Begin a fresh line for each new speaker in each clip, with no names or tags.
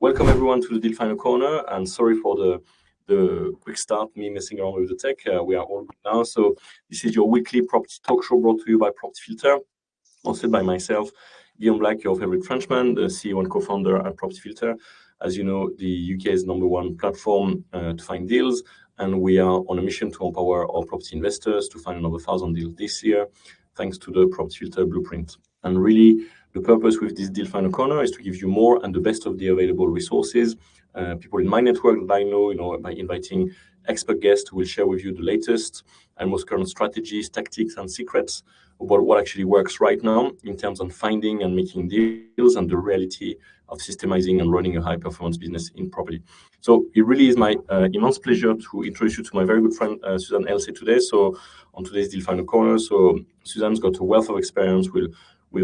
welcome everyone to the Deal Finder Corner, and sorry for the quick start, me messing around with the tech. We are all good now. So this is your weekly property talk show brought to you by Property Filter, hosted by myself, Guillaume Black, your favorite Frenchman, the CEO and co-founder at Property Filter. As you know, the UK's #1 platform to find deals, and we are on a mission to empower our property investors to find another 1,000 deals this year, thanks to the Property Filter blueprint. And really, the purpose with this Deal Finder Corner is to give you more and the best of the available resources. People in my network that I know, by inviting expert guests who will share with you the latest and most current strategies, tactics, and secrets about what actually works right now in terms of finding and making deals and the reality of systemizing and running a high-performance business in property. So it really is my immense pleasure to introduce you to my very good friend, Suzanne Elsey today. So on today's Deal Finder Corner, so Suzanne's got a wealth of experience with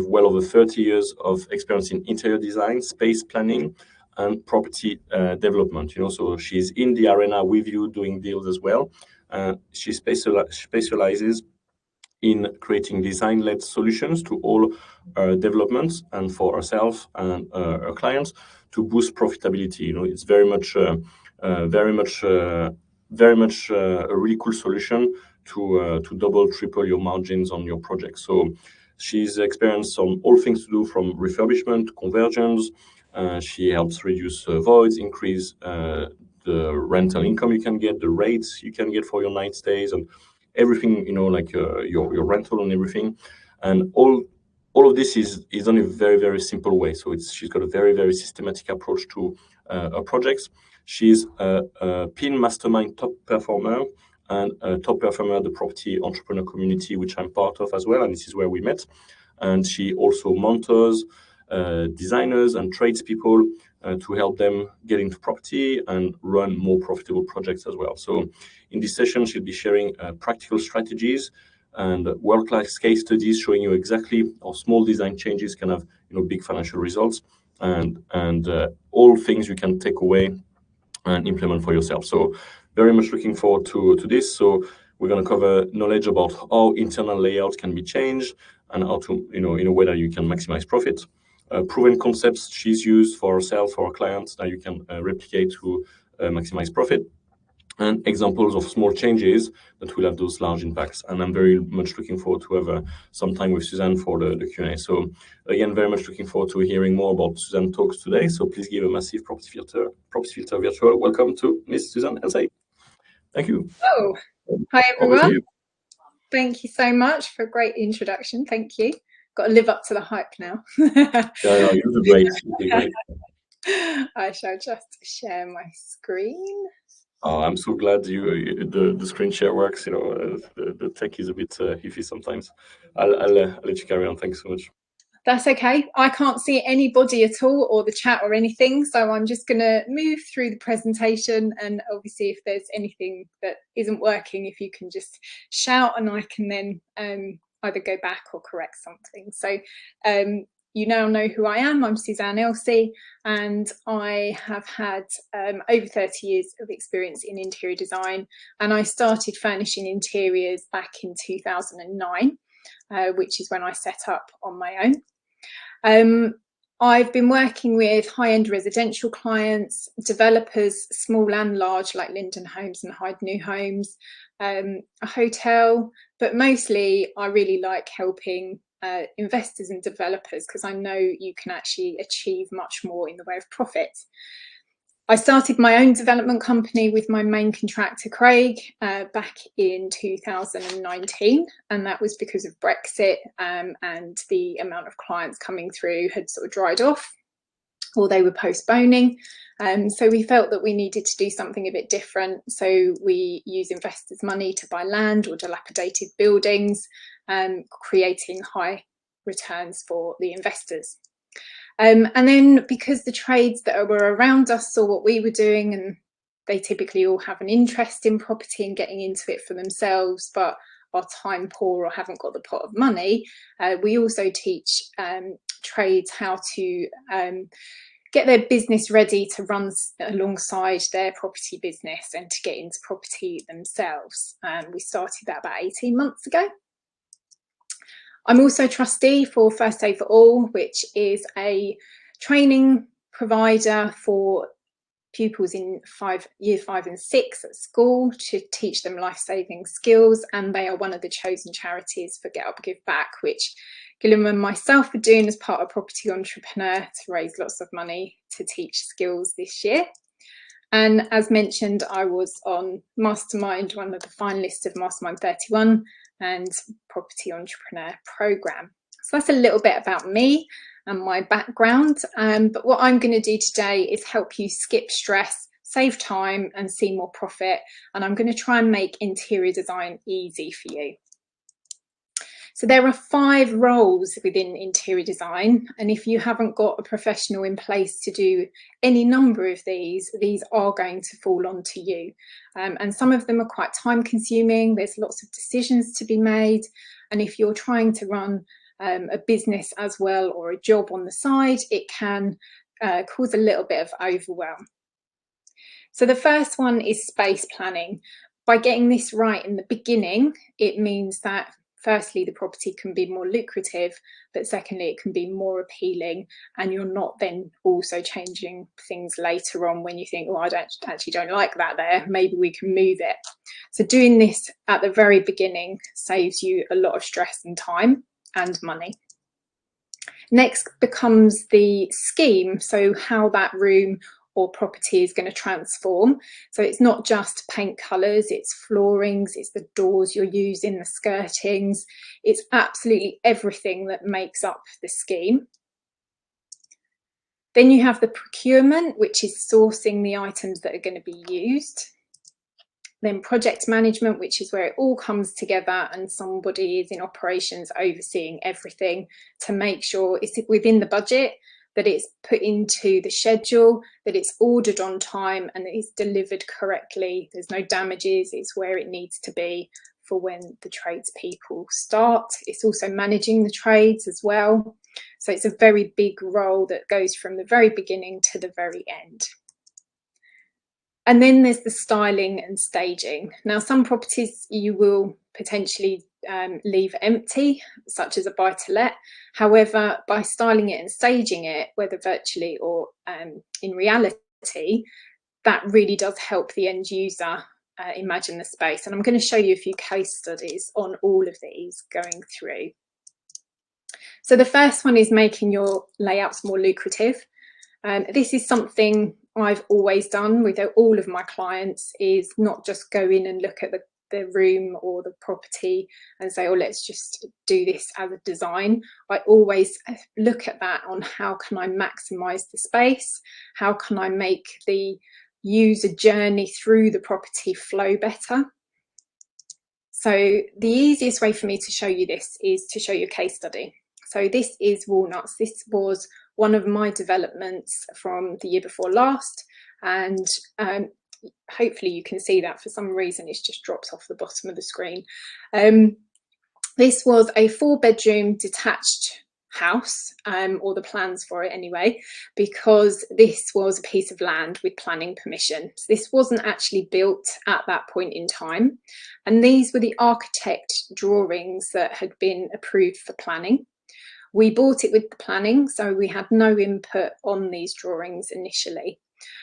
well over 30 years of experience in interior design, space planning, and property development. So she's in the arena with you doing deals as well. She specializes in creating design-led solutions to all developments and for herself and her clients to boost profitability. It's very much a really cool solution to double, triple your margins on your projects. So she's experienced on all things to do from refurbishment, conversions. She helps reduce voids, increase the rental income you can get, the rates you can get for your night stays, and everything, like your rental and everything. And all of this is done in a very, very simple way. So she's got a very, very systematic approach to her projects. She's a PIN Mastermind top performer and a top performer at the property entrepreneur community, which I'm part of as well. And this is where we met. And she also mentors designers and tradespeople to help them get into property and run more profitable projects as well. So in this session, she'll be sharing practical strategies and world-class case studies showing you exactly how small design changes can have big financial results and all things you can take away and implement for yourself. So very much looking forward to this. So we're going to cover knowledge about how internal layouts can be changed and how to, in a way that you can maximize profit. Proven concepts she's used for herself, for her clients, that you can replicate to maximize profit, and examples of small changes that will have those large impacts. And I'm very much looking forward to have some time with Suzanne for the Q&A. So again, very much looking forward to hearing more about Suzanne talks today. So please give a massive Property Filter virtual welcome to Miss Suzanne Elsey. Thank you.
Oh, hi everyone. Thank you so much for a great introduction. Thank you. Got to live up to the hype now.
Yeah, no, you do great. You do great.
I shall just share my screen.
Oh, I'm so glad the screen share works. The tech is a bit iffy sometimes. I'll let you carry on. Thanks so much.
That's okay. I can't see anybody at all or the chat or anything, so I'm just going to move through the presentation, and obviously if there's anything that isn't working, if you can just shout and I can then either go back or correct something. So you now know who I am. I'm Suzanne Elsey, and I have had over 30 years of experience in interior design, and I started furnishing interiors back in 2009, which is when I set up on my own. I've been working with high-end residential clients, developers, small and large, like Linden Homes and Hyde New Homes, a hotel, but mostly I really like helping investors and developers because I know you can actually achieve much more in the way of profit. I started my own development company with my main contractor, Craig, back in 2019, and that was because of Brexit and the amount of clients coming through had sort of dried off, or they were postponing. So we felt that we needed to do something a bit different. So we use investors' money to buy land or dilapidated buildings, creating high returns for the investors. And then because the trades that were around us saw what we were doing, and they typically all have an interest in property and getting into it for themselves, but are time poor or haven't got the pot of money, we also teach trades how to get their business ready to run alongside their property business and to get into property themselves. We started that about 18 months ago. I'm also trustee for First Aid for All, which is a training provider for pupils in year 5 and 6 at school to teach them life-saving skills, and they are one of the chosen charities for Get Up Give Back, which Gillian and myself are doing as part of Property Entrepreneur to raise lots of money to teach skills this year. And as mentioned, I was on Mastermind, one of the finalists of Mastermind 31 and Property Entrepreneur Programme. So that's a little bit about me and my background, but what I'm going to do today is help you skip stress, save time and see more profit, and I'm going to try and make interior design easy for you. So there are 5 roles within interior design, and if you haven't got a professional in place to do any number of these are going to fall onto you, and some of them are quite time consuming. There's lots of decisions to be made, and if you're trying to run a business as well or a job on the side, it can cause a little bit of overwhelm. So the first one is space planning. By getting this right in the beginning, it means that firstly, the property can be more lucrative, but secondly, it can be more appealing, and you're not then also changing things later on when you think, oh, I actually don't like that there, maybe we can move it. So doing this at the very beginning saves you a lot of stress and time and money. Next becomes the scheme, so how that room or property is going to transform. So it's not just paint colours, it's floorings, it's the doors you're using, the skirtings, it's absolutely everything that makes up the scheme. Then you have the procurement, which is sourcing the items that are going to be used. Then project management, which is where it all comes together and somebody is in operations overseeing everything to make sure it's within the budget, that it's put into the schedule, that it's ordered on time and that it's delivered correctly. There's no damages, it's where it needs to be for when the tradespeople start. It's also managing the trades as well. So it's a very big role that goes from the very beginning to the very end. And then there's the styling and staging. Now, some properties you will potentially leave empty, such as a buy-to-let. However, by styling it and staging it, whether virtually or in reality, that really does help the end user imagine the space. And I'm going to show you a few case studies on all of these going through. So the first one is making your layouts more lucrative. This is something I've always done with all of my clients, is not just go in and look at the room or the property and say, oh, let's just do this as a design. I always look at that on how can I maximize the space? How can I make the user journey through the property flow better? So the easiest way for me to show you this is to show you a case study. So this is Walnuts. This was one of my developments from the year before last, and hopefully you can see that. For some reason it's just dropped off the bottom of the screen. This was a 4-bedroom detached house, or the plans for it anyway, because this was a piece of land with planning permission. So this wasn't actually built at that point in time, and these were the architect drawings that had been approved for planning. We bought it with the planning, so we had no input on these drawings initially.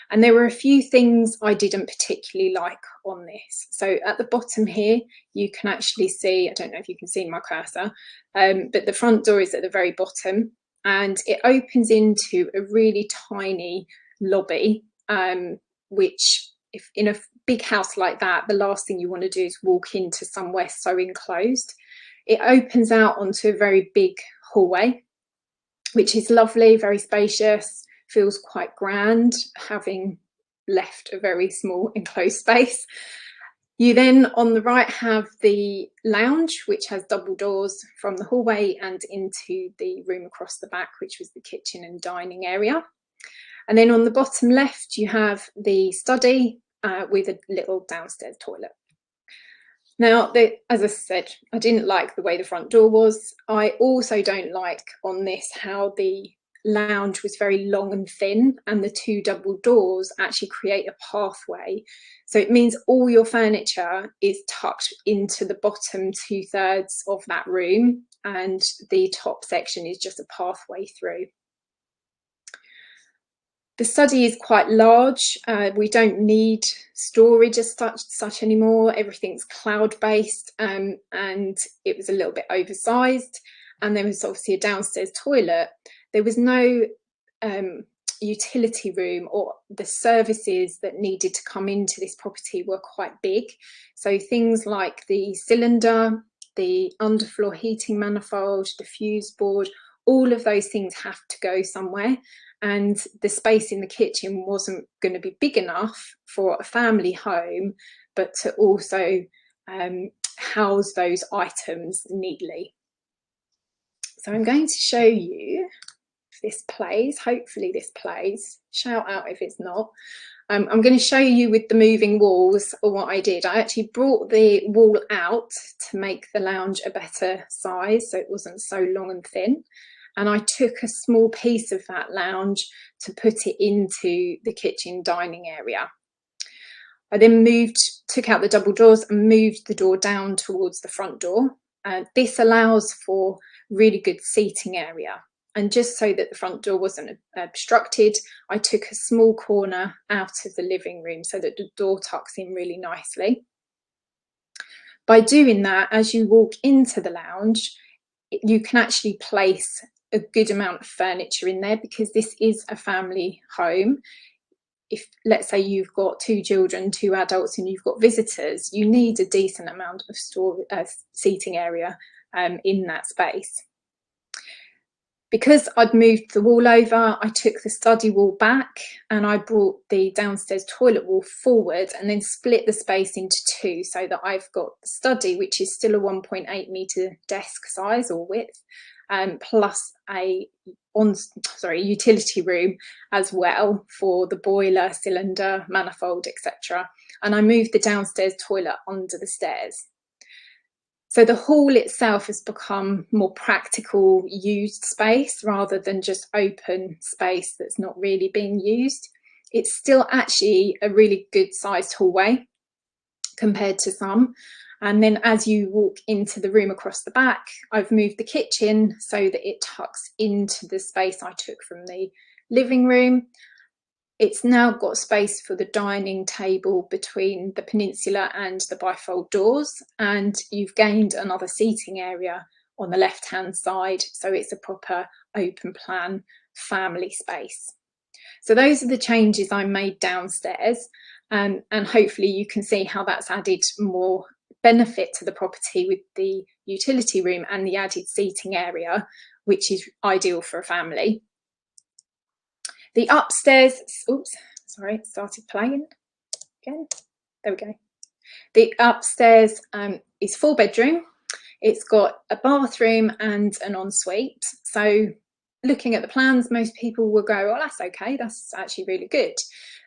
And there were a few things I didn't particularly like on this. So at the bottom here, you can actually see, I don't know if you can see my cursor, but the front door is at the very bottom and it opens into a really tiny lobby, which if in a big house like that, the last thing you want to do is walk into somewhere so enclosed. It opens out onto a very big hallway, which is lovely, very spacious, feels quite grand, having left a very small enclosed space. You then on the right have the lounge, which has double doors from the hallway and into the room across the back, which was the kitchen and dining area. And then on the bottom left, you have the study with a little downstairs toilet. Now, as I said, I didn't like the way the front door was. I also don't like on this how the lounge was very long and thin, and the 2 double doors actually create a pathway. So it means all your furniture is tucked into the bottom 2/3 of that room, and the top section is just a pathway through. The study is quite large. We don't need storage as such anymore. Everything's cloud-based, and it was a little bit oversized. And there was obviously a downstairs toilet. There was no utility room, or the services that needed to come into this property were quite big. So things like the cylinder, the underfloor heating manifold, the fuse board, all of those things have to go somewhere. And the space in the kitchen wasn't going to be big enough for a family home, but to also house those items neatly. So I'm going to show you if this plays. Hopefully this plays. Shout out if it's not. I'm going to show you with the moving walls what I did. I actually brought the wall out to make the lounge a better size, so it wasn't so long and thin. And I took a small piece of that lounge to put it into the kitchen dining area. I then took out the double doors and moved the door down towards the front door. This allows for really good seating area. And just so that the front door wasn't obstructed, I took a small corner out of the living room so that the door tucks in really nicely. By doing that, as you walk into the lounge, you can actually place a good amount of furniture in there, because this is a family home. If, let's say, you've got 2 children, 2 adults, and you've got visitors, you need a decent amount of seating area in that space. Because I'd moved the wall over, I took the study wall back and I brought the downstairs toilet wall forward and then split the space into 2, so that I've got the study, which is still a 1.8 metre desk size or width, plus a utility room as well for the boiler, cylinder, manifold, etc. And I moved the downstairs toilet under the stairs. So the hall itself has become more practical, used space rather than just open space that's not really being used. It's still actually a really good sized hallway compared to some. And then as you walk into the room across the back, I've moved the kitchen so that it tucks into the space I took from the living room. It's now got space for the dining table between the peninsula and the bifold doors, and you've gained another seating area on the left-hand side, so it's a proper open plan family space. So those are the changes I made downstairs, and hopefully you can see how that's added more benefit to the property with the utility room and the added seating area, which is ideal for a family. The upstairs, oops, sorry, it started playing again. There we go. The upstairs is 4-bedroom. It's got a bathroom and an ensuite. So looking at the plans, most people will go, oh, that's okay, that's actually really good.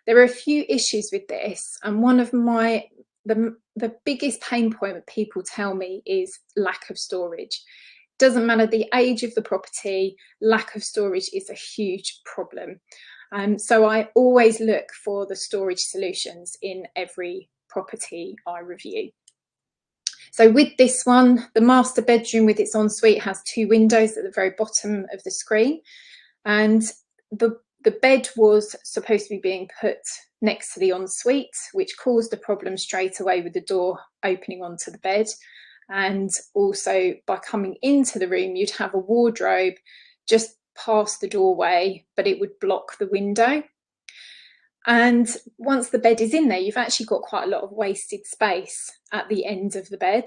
There are a few issues with this, and one of the biggest pain point that people tell me is lack of storage. Doesn't matter the age of the property, lack of storage is a huge problem. So I always look for the storage solutions in every property I review. So with this one, the master bedroom with its ensuite has 2 windows at the very bottom of the screen, and the bed was supposed to be being put next to the ensuite, which caused a problem straight away with the door opening onto the bed. And also by coming into the room, you'd have a wardrobe just past the doorway, but it would block the window. And once the bed is in there, you've actually got quite a lot of wasted space at the end of the bed.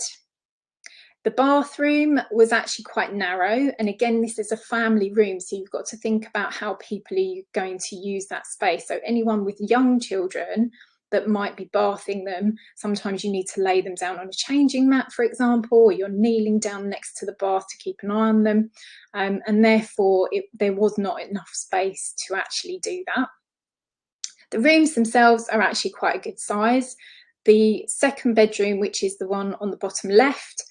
The bathroom was actually quite narrow, and again, this is a family room, so you've got to think about how people are going to use that space. So anyone with young children that might be bathing them, sometimes you need to lay them down on a changing mat, for example, or you're kneeling down next to the bath to keep an eye on them, and therefore there was not enough space to actually do that. The rooms themselves are actually quite a good size. The 2nd bedroom, which is the one on the bottom left,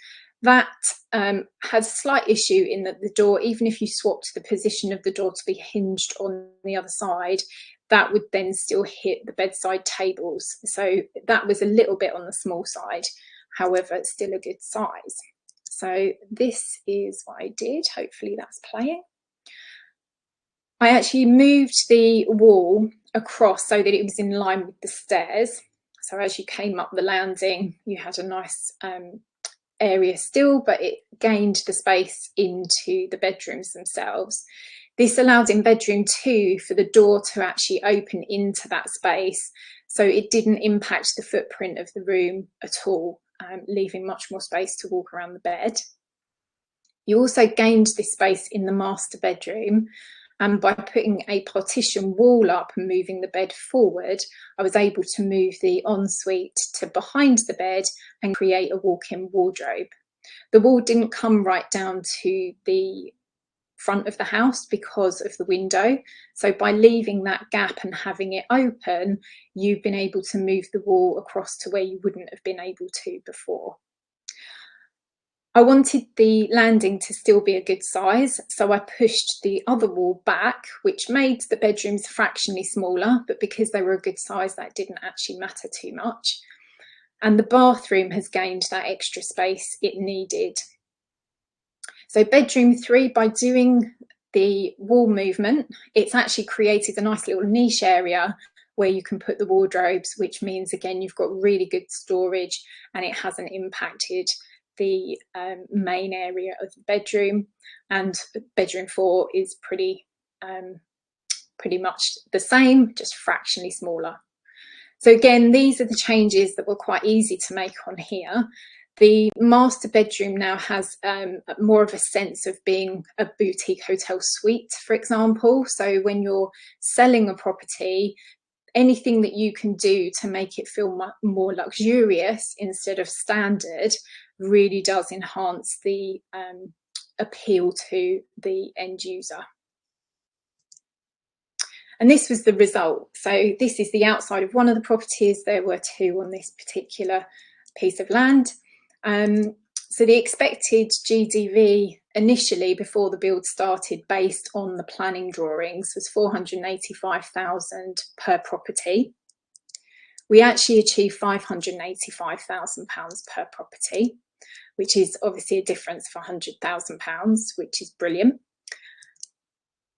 that has a slight issue in that the door, even if you swapped the position of the door to be hinged on the other side, that would then still hit the bedside tables. So that was a little bit on the small side. However, it's still a good size. So this is what I did. Hopefully that's playing. I actually moved the wall across so that it was in line with the stairs. So as you came up the landing, you had a nice area still, but it gained the space into the bedrooms themselves. This allowed in bedroom 2 for the door to actually open into that space, so it didn't impact the footprint of the room at all, leaving much more space to walk around the bed. You also gained this space in the master bedroom, and by putting a partition wall up and moving the bed forward, I was able to move the ensuite to behind the bed and create a walk-in wardrobe. The wall didn't come right down to the front of the house because of the window. So by leaving that gap and having it open, you've been able to move the wall across to where you wouldn't have been able to before. I wanted the landing to still be a good size, so I pushed the other wall back, which made the bedrooms fractionally smaller, but because they were a good size, that didn't actually matter too much. And the bathroom has gained that extra space it needed. So bedroom 3, by doing the wall movement, it's actually created a nice little niche area where you can put the wardrobes, which means, again, you've got really good storage and it hasn't impacted the main area of the bedroom. And bedroom 4 is pretty much the same, just fractionally smaller. So again, these are the changes that were quite easy to make on here. The master bedroom now has more of a sense of being a boutique hotel suite, for example. So when you're selling a property, anything that you can do to make it feel more luxurious instead of standard really does enhance the appeal to the end user. And this was the result. So this is the outside of one of the properties. There were 2 on this particular piece of land. So the expected GDV initially, before the build started, based on the planning drawings, was 485,000 per property. We actually achieved £585,000 per property, which is obviously a difference of £100,000, which is brilliant.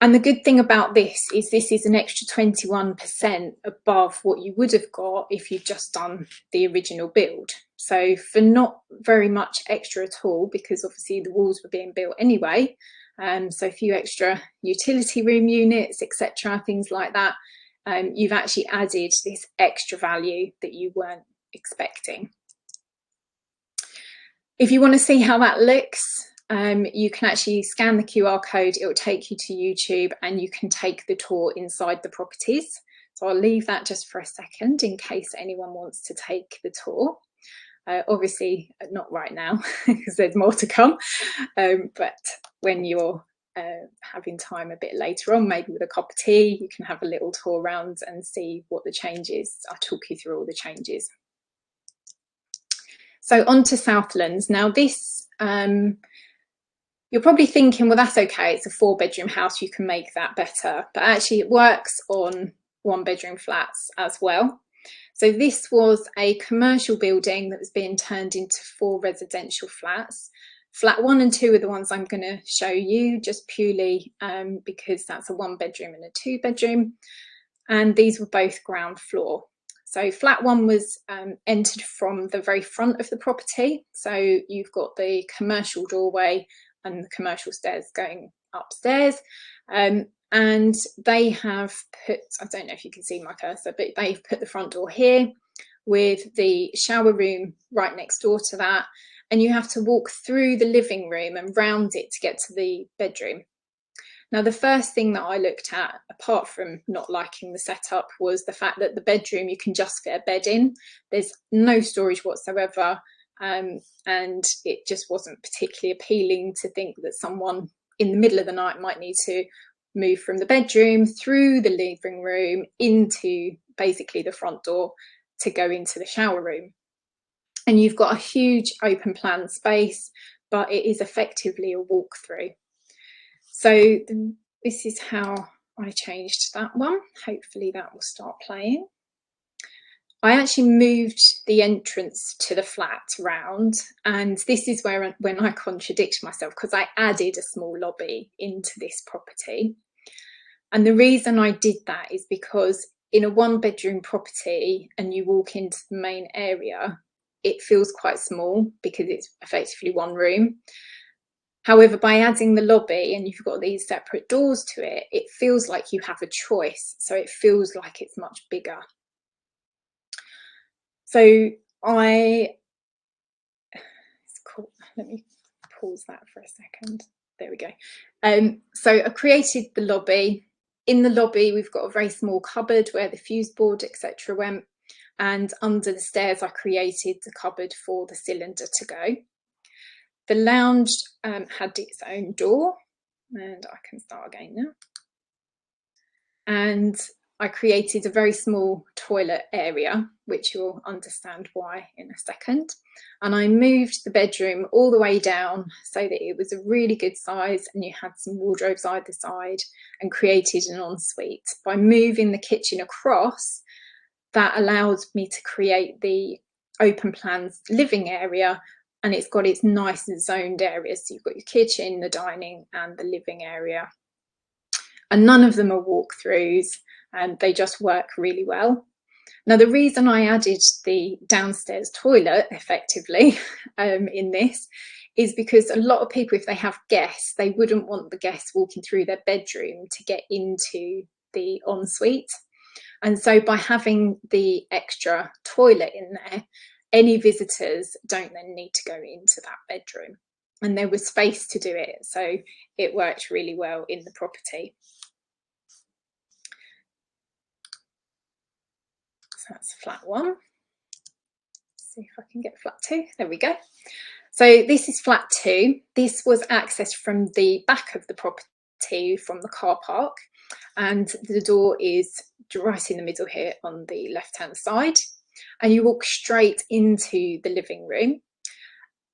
And the good thing about this is an extra 21% above what you would have got if you'd just done the original build. So for not very much extra at all, because obviously the walls were being built anyway, so a few extra utility room units, etc., things like that, you've actually added this extra value that you weren't expecting. If you want to see how that looks, you can actually scan the QR code. It will take you to YouTube and you can take the tour inside the properties. So I'll leave that just for a second in case anyone wants to take the tour. Obviously not right now because there's more to come, but when you're having time a bit later on, maybe with a cup of tea, you can have a little tour around and see what the change is. I'll talk you through all the changes. So on to Southlands. Now this, you're probably thinking, well, that's okay, it's a 4-bedroom house, you can make that better. But actually it works on 1-bedroom flats as well. So this was a commercial building that was being turned into 4 residential flats. Flat 1 and 2 are the ones I'm going to show you, just purely because that's a 1-bedroom and a 2-bedroom. And these were both ground floor. So flat 1 was entered from the very front of the property. So you've got the commercial doorway and the commercial stairs going upstairs. And they have put, I don't know if you can see my cursor, but they've put the front door here with the shower room right next door to that. And you have to walk through the living room and round it to get to the bedroom. Now, the first thing that I looked at, apart from not liking the setup, was the fact that the bedroom, you can just fit a bed in. There's no storage whatsoever. And it just wasn't particularly appealing to think that someone in the middle of the night might need to move from the bedroom through the living room into basically the front door to go into the shower room. And you've got a huge open plan space, but it is effectively a walk-through. So this is how I changed that one. Hopefully that will start playing. I actually moved the entrance to the flat round, and this is where when I contradict myself, because I added a small lobby into this property. And the reason I did that is because in a 1-bedroom property and you walk into the main area, it feels quite small because it's effectively one room. However, by adding the lobby and you've got these separate doors to it, it feels like you have a choice. So it feels like it's much bigger. So let me pause that for a second. There we go. So I created the lobby. In the lobby, we've got a very small cupboard where the fuse board, etc. went. And under the stairs, I created the cupboard for the cylinder to go. The lounge had its own door, and I can start again now. And I created a very small toilet area, which you'll understand why in a second. And I moved the bedroom all the way down so that it was a really good size and you had some wardrobes either side, and created an ensuite. By moving the kitchen across, that allowed me to create the open plans living area, and it's got its nice zoned areas. So you've got your kitchen, the dining and the living area. And none of them are walkthroughs, and they just work really well. Now, the reason I added the downstairs toilet effectively in this is because a lot of people, if they have guests, they wouldn't want the guests walking through their bedroom to get into the ensuite. And so by having the extra toilet in there, any visitors don't then need to go into that bedroom. And there was space to do it. So it worked really well in the property. So that's flat 1. Let's see if I can get flat 2. There we go. So this is flat 2. This was accessed from the back of the property from the car park. And the door is right in the middle here on the left-hand side. And you walk straight into the living room.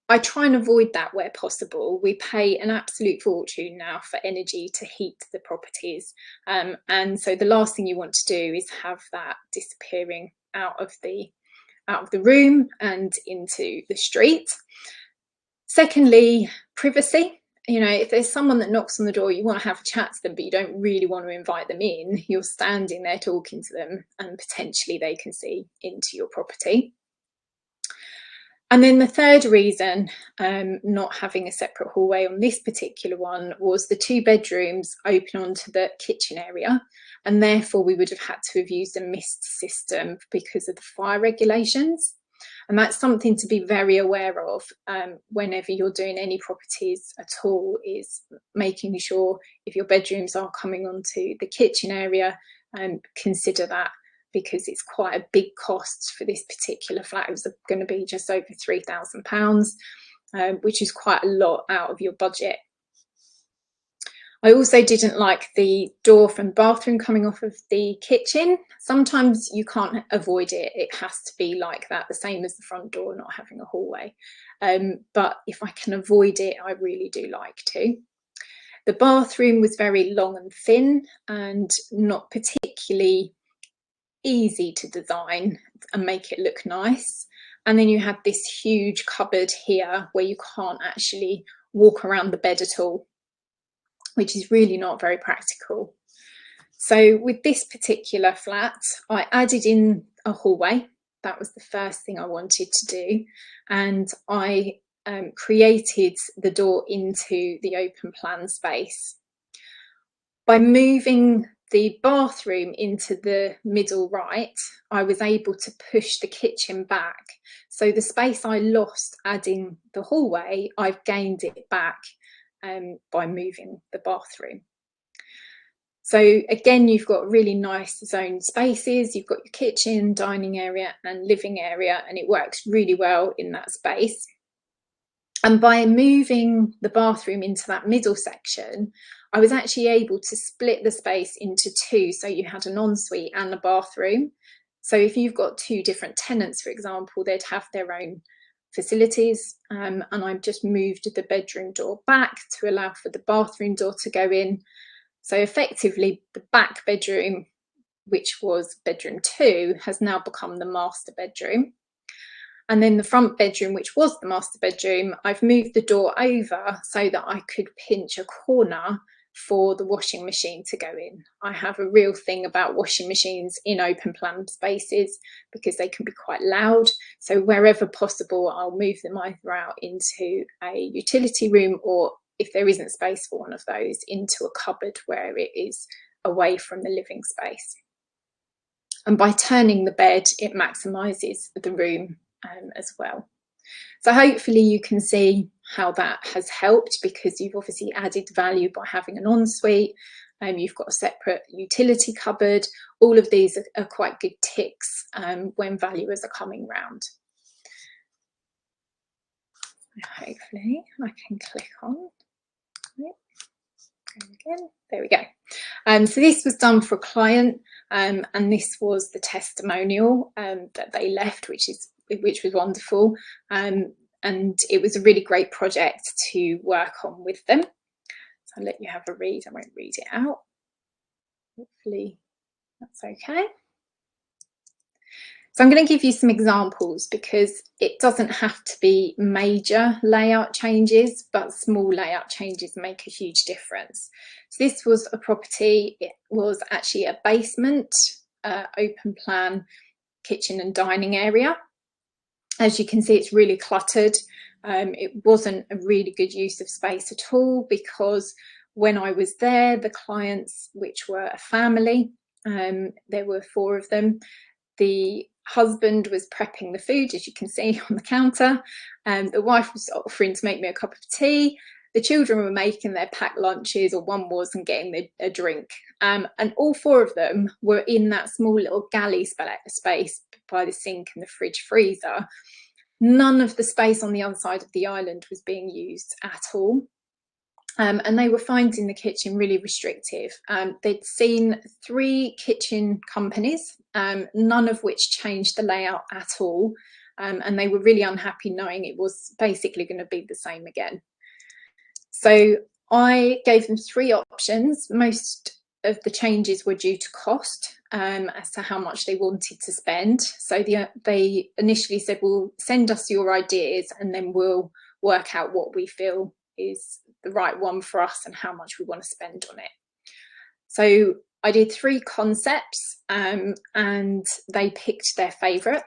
I try and avoid that where possible. We pay an absolute fortune now for energy to heat the properties. And so the last thing you want to do is have that disappearing out of the room and into the street. Secondly, privacy. You know, if there's someone that knocks on the door, you want to have a chat to them, but you don't really want to invite them in. You're standing there talking to them and potentially they can see into your property. And then the third reason not having a separate hallway on this particular one was the 2 bedrooms open onto the kitchen area, and therefore we would have had to have used a mist system because of the fire regulations. And that's something to be very aware of whenever you're doing any properties at all, is making sure if your bedrooms are coming onto the kitchen area, consider that, because it's quite a big cost for this particular flat. It was going to be just over £3,000, which is quite a lot out of your budget. I also didn't like the door from the bathroom coming off of the kitchen. Sometimes you can't avoid it. It has to be like that, the same as the front door, not having a hallway. But if I can avoid it, I really do like to. The bathroom was very long and thin and not particularly easy to design and make it look nice. And then you have this huge cupboard here where you can't actually walk around the bed at all, which is really not very practical. So with this particular flat, I added in a hallway. That was the first thing I wanted to do. And I created the door into the open plan space. By moving the bathroom into the middle right, I was able to push the kitchen back. So the space I lost adding the hallway, I've gained it back by moving the bathroom. So again, you've got really nice zoned spaces. You've got your kitchen, dining area and living area, and it works really well in that space. And by moving the bathroom into that middle section, I was actually able to split the space into 2. So you had an ensuite and a bathroom. So if you've got 2 different tenants, for example, they'd have their own facilities. And I've just moved the bedroom door back to allow for the bathroom door to go in. So effectively the back bedroom, which was bedroom 2, has now become the master bedroom. And then the front bedroom, which was the master bedroom, I've moved the door over so that I could pinch a corner for the washing machine to go in. I have a real thing about washing machines in open plan spaces because they can be quite loud. So wherever possible, I'll move them either out into a utility room, or if there isn't space for one of those, into a cupboard where it is away from the living space. And by turning the bed, it maximises the room as well. So hopefully you can see how that has helped, because you've obviously added value by having an ensuite. You've got a separate utility cupboard. All of these are quite good ticks when valuers are coming round. Hopefully I can click on. Again, there we go. So this was done for a client, and this was the testimonial that they left, which was wonderful. And it was a really great project to work on with them. So I'll let you have a read. I won't read it out. Hopefully that's okay. So I'm going to give you some examples, because it doesn't have to be major layout changes, but small layout changes make a huge difference. So this was a property. It was actually a basement, open plan kitchen and dining area. As you can see, it's really cluttered. It wasn't a really good use of space at all, because when I was there, the clients, which were a family, there were 4 of them. The husband was prepping the food, as you can see on the counter, and the wife was offering to make me a cup of tea. The children were making their packed lunches, or one was, and getting a drink. And all 4 of them were in that small little galley space by the sink and the fridge freezer. None of the space on the other side of the island was being used at all. And they were finding the kitchen really restrictive. They'd seen 3 kitchen companies, none of which changed the layout at all. And they were really unhappy knowing it was basically going to be the same again. So I gave them 3 options. Most of the changes were due to cost, as to how much they wanted to spend. So they initially said, well, send us your ideas and then we'll work out what we feel is the right one for us and how much we want to spend on it. So I did 3 concepts, and they picked their favourite,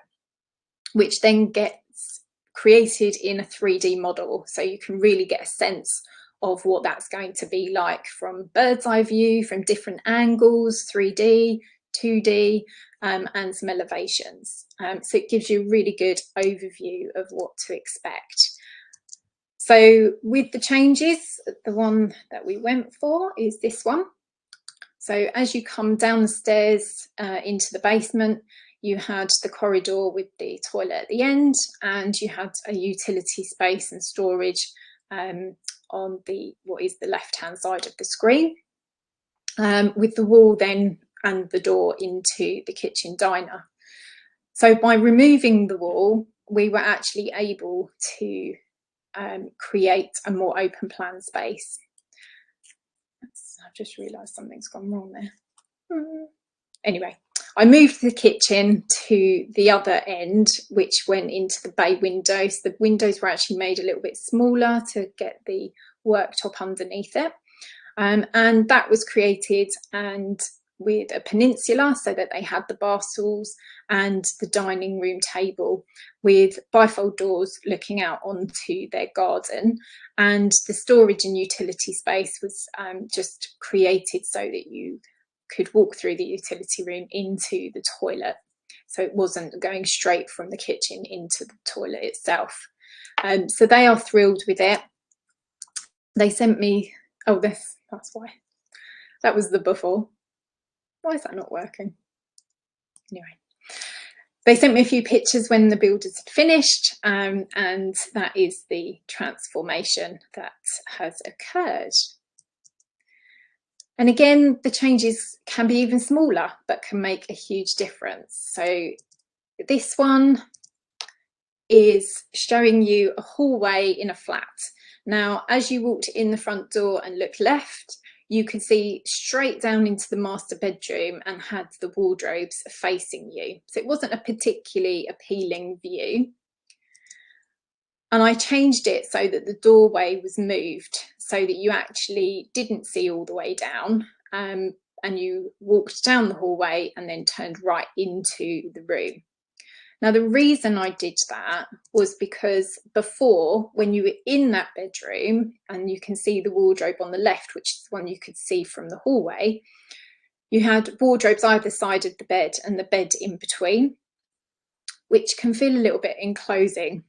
which then gets created in a 3D model. So you can really get a sense of what that's going to be like from bird's eye view, from different angles, 3D, 2D, and some elevations. So it gives you a really good overview of what to expect. So with the changes, the one that we went for is this one. So as you come down the stairs into the basement, you had the corridor with the toilet at the end, and you had a utility space and storage on what is the left-hand side of the screen, with the wall then and the door into the kitchen diner. So by removing the wall, we were actually able to create a more open plan space. I've just realised something's gone wrong there. Anyway, I moved the kitchen to the other end, which went into the bay windows. The windows were actually made a little bit smaller to get the worktop underneath it. And that was created and with a peninsula, so that they had the bar stools and the dining room table with bifold doors looking out onto their garden. And the storage and utility space was just created so that you could walk through the utility room into the toilet. So it wasn't going straight from the kitchen into the toilet itself. So they are thrilled with it. They sent me, oh, that's why. That was the before. Why is that not working? Anyway, they sent me a few pictures when the builders had finished, and that is the transformation that has occurred. And again, the changes can be even smaller, but can make a huge difference. So this one is showing you a hallway in a flat. Now, as you walked in the front door and looked left, you could see straight down into the master bedroom and had the wardrobes facing you. So it wasn't a particularly appealing view. And I changed it so that the doorway was moved. so that you actually didn't see all the way down, and you walked down the hallway and then turned right into the room. Now, the reason I did that was because before, when you were in that bedroom, and you can see the wardrobe on the left, which is the one you could see from the hallway, you had wardrobes either side of the bed and the bed in between, which can feel a little bit enclosing.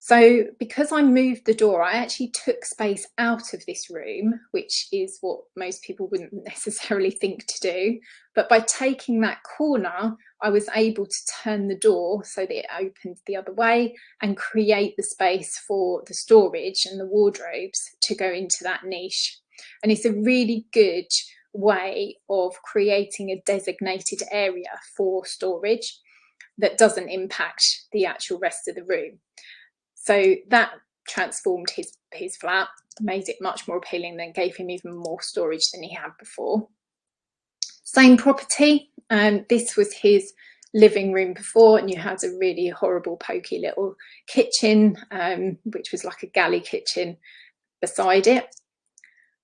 So because I moved the door, I actually took space out of this room, which is what most people wouldn't necessarily think to do. But by taking that corner, I was able to turn the door so that it opened the other way and create the space for the storage and the wardrobes to go into that niche. And it's a really good way of creating a designated area for storage that doesn't impact the actual rest of the room. So that transformed his flat, made it much more appealing, then gave him even more storage than he had before. Same property, this was his living room before, and you had a really horrible pokey little kitchen, which was like a galley kitchen beside it.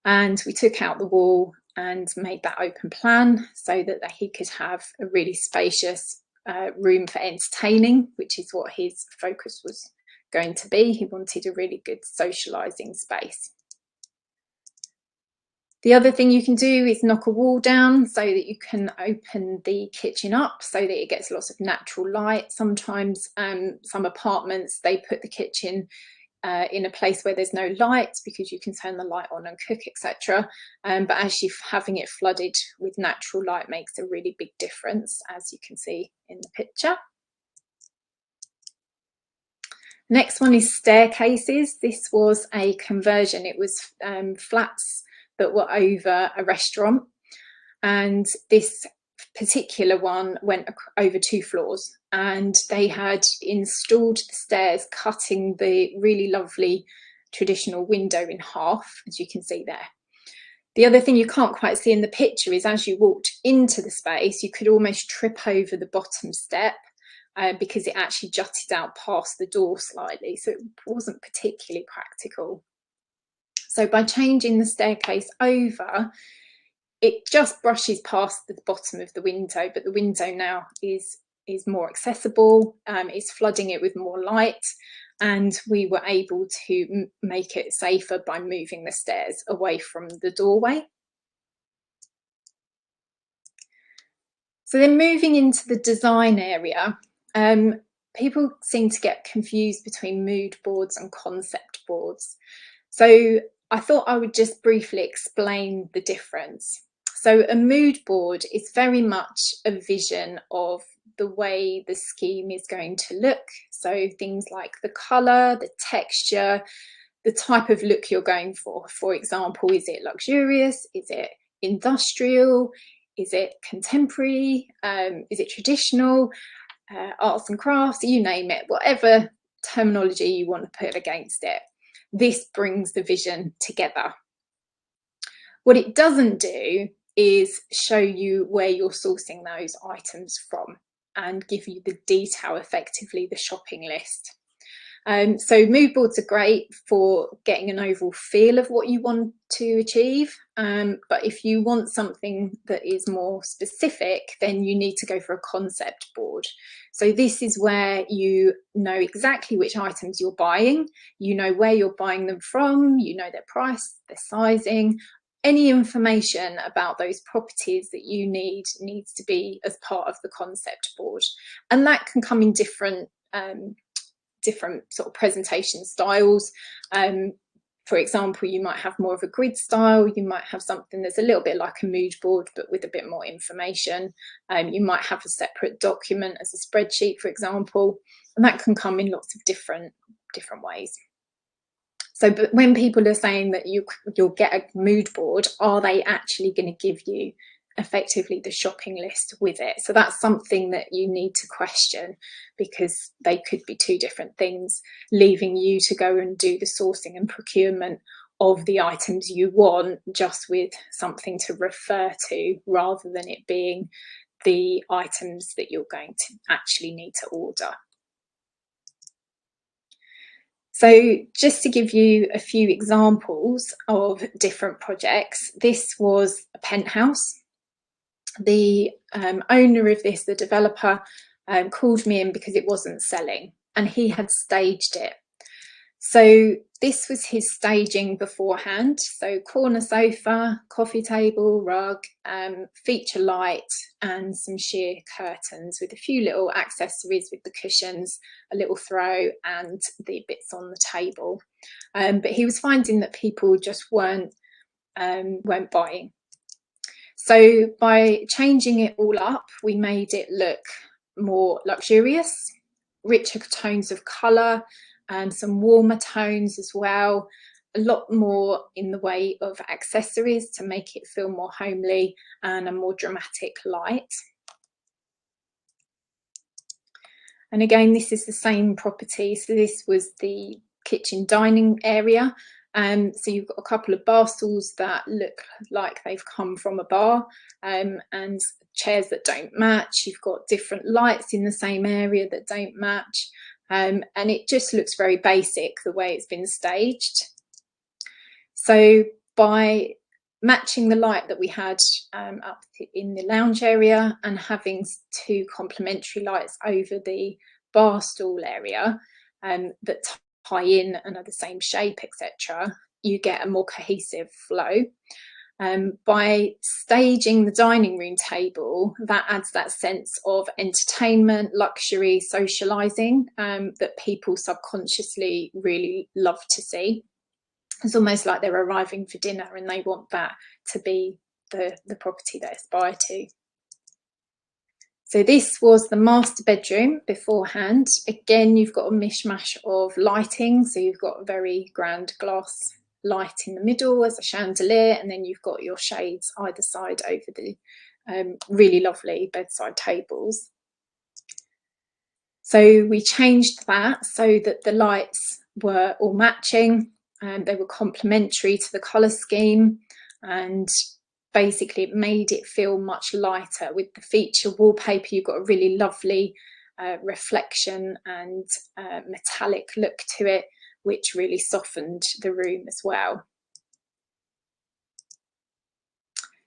And we took out the wall and made that open plan so that he could have a really spacious room for entertaining, which is what his focus was going to be. He wanted a really good socializing space. The other thing you can do is knock a wall down so that you can open the kitchen up so that it gets lots of natural light. Sometimes some apartments, they put the kitchen in a place where there's no light because you can turn the light on and cook, etc. But actually having it flooded with natural light makes a really big difference, as you can see in the picture. Next one is staircases. This was a conversion. It was flats that were over a restaurant, and this particular one went over 2 floors, and they had installed the stairs, cutting the really lovely traditional window in half, as you can see there. The other thing you can't quite see in the picture is as you walked into the space, you could almost trip over the bottom step, because it actually jutted out past the door slightly, so it wasn't particularly practical. So by changing the staircase over, it just brushes past the bottom of the window, but the window now is more accessible, it's flooding it with more light, and we were able to make it safer by moving the stairs away from the doorway. So then moving into the design area, people seem to get confused between mood boards and concept boards. So I thought I would just briefly explain the difference. So a mood board is very much a vision of the way the scheme is going to look. So things like the colour, the texture, the type of look you're going for. For example, is it luxurious? Is it industrial? Is it contemporary? Is it traditional? Arts and crafts, you name it, whatever terminology you want to put against it. This brings the vision together. What it doesn't do is show you where you're sourcing those items from and give you the detail, effectively the shopping list. So mood boards are great for getting an overall feel of what you want to achieve, but if you want something that is more specific, then you need to go for a concept board. So this is where you know exactly which items you're buying, you know where you're buying them from, you know their price, their sizing. Any information about those properties that you need needs to be as part of the concept board, and that can come in different sort of presentation styles. For example, you might have more of a grid style, you might have something that's a little bit like a mood board but with a bit more information. You might have a separate document as a spreadsheet, for example, and that can come in lots of different ways. So but when people are saying that you'll get a mood board, are they actually going to give you effectively the shopping list with it? So that's something that you need to question, because they could be 2 different things, leaving you to go and do the sourcing and procurement of the items you want, just with something to refer to, rather than it being the items that you're going to actually need to order. So just to give you a few examples of different projects, this was a penthouse. The owner of this, the developer, called me in because it wasn't selling, and he had staged it. So this was his staging beforehand. So corner sofa, coffee table, rug, feature light, and some sheer curtains with a few little accessories with the cushions, a little throw, and the bits on the table. But he was finding that people just weren't buying. So by changing it all up, we made it look more luxurious, richer tones of colour, and some warmer tones as well, a lot more in the way of accessories to make it feel more homely, and a more dramatic light. And again, this is the same property. So this was the kitchen dining area. So you've got a couple of bar stools that look like they've come from a bar, and chairs that don't match. You've got different lights in the same area that don't match. And it just looks very basic the way it's been staged. So by matching the light that we had up in the lounge area and having two complementary lights over the bar stool area that tie in and are the same shape, etc., you get a more cohesive flow. By staging the dining room table, that adds that sense of entertainment, luxury, socialising that people subconsciously really love to see. It's almost like they're arriving for dinner and they want that to be the property they aspire to. So this was the master bedroom beforehand. Again, you've got a mishmash of lighting. So you've got a very grand glass light in the middle as a chandelier, and then you've got your shades either side over the really lovely bedside tables. So we changed that so that the lights were all matching, and they were complementary to the colour scheme, and basically it made it feel much lighter. With the feature wallpaper, you've got a really lovely reflection and metallic look to it, which really softened the room as well.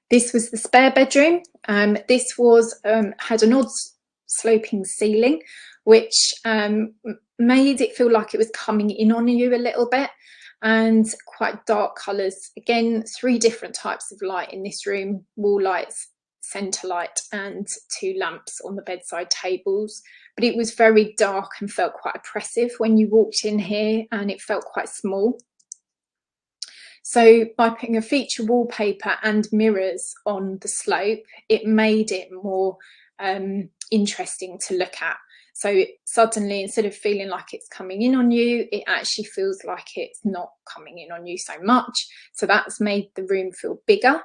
This was the spare bedroom. This was had an odd sloping ceiling, which made it feel like it was coming in on you a little bit, and quite dark colours. Again, 3 different types of light in this room: wall lights, centre light, and 2 lamps on the bedside tables. But it was very dark and felt quite oppressive when you walked in here, and it felt quite small. So by putting a feature wallpaper and mirrors on the slope, it made it more interesting to look at. So suddenly, instead of feeling like it's coming in on you, it actually feels like it's not coming in on you so much. So that's made the room feel bigger.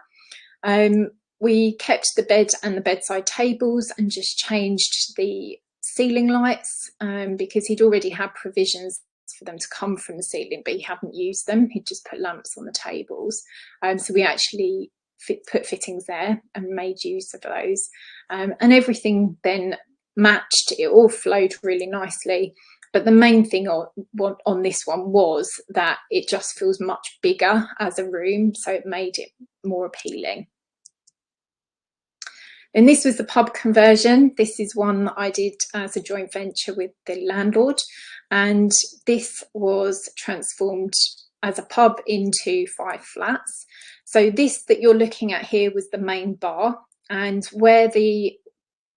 We kept the bed and the bedside tables and just changed the ceiling lights because he'd already had provisions for them to come from the ceiling, but he hadn't used them. He'd just put lamps on the tables. So we actually put fittings there and made use of those. And everything then matched. It all flowed really nicely. But the main thing on this one was that it just feels much bigger as a room, so it made it more appealing. And this was the pub conversion. This is one that I did as a joint venture with the landlord. And this was transformed as a pub into 5 flats. So this that you're looking at here was the main bar, and where the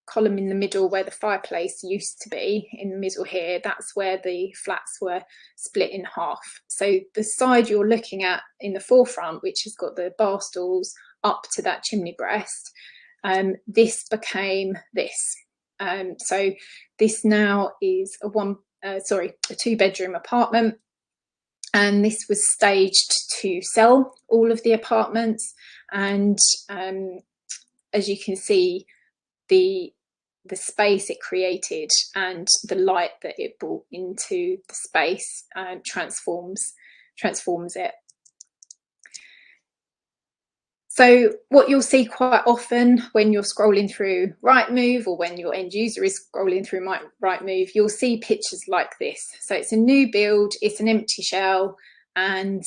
column in the middle where the fireplace used to be in the middle here, that's where the flats were split in half. So the side you're looking at in the forefront, which has got the bar stools up to that chimney breast, this became this. So this now is a 2-bedroom apartment, and this was staged to sell all of the apartments. And as you can see, the space it created and the light that it brought into the space transforms it. So what you'll see quite often when you're scrolling through Rightmove, or when your end user is scrolling through Rightmove, you'll see pictures like this. So it's a new build, it's an empty shell, and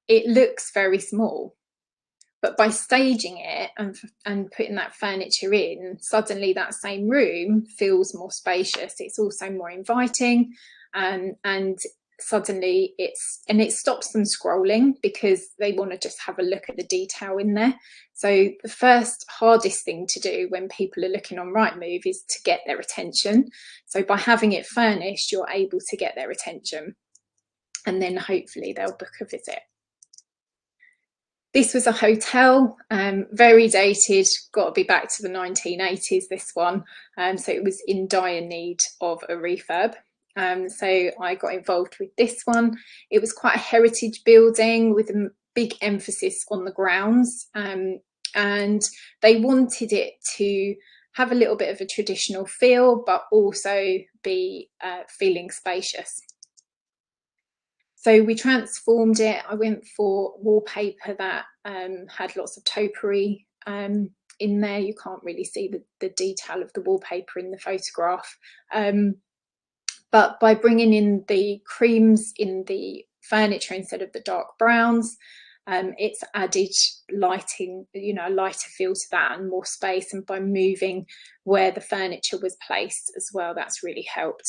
it looks very small. But by staging it and putting that furniture in, suddenly that same room feels more spacious. It's also more inviting, and suddenly it stops them scrolling, because they want to just have a look at the detail in there. So the first hardest thing to do when people are looking on Rightmove is to get their attention. So by having it furnished, you're able to get their attention, and then hopefully they'll book a visit. This was a hotel, very dated, got to be back to the 1980s, this one. So it was in dire need of a refurb. So I got involved with this one. It was quite a heritage building with a big emphasis on the grounds. And they wanted it to have a little bit of a traditional feel, but also be feeling spacious. So we transformed it. I went for wallpaper that had lots of topiary in there. You can't really see the detail of the wallpaper in the photograph. But by bringing in the creams in the furniture instead of the dark browns, it's added lighting, you know, a lighter feel to that and more space. And by moving where the furniture was placed as well, that's really helped.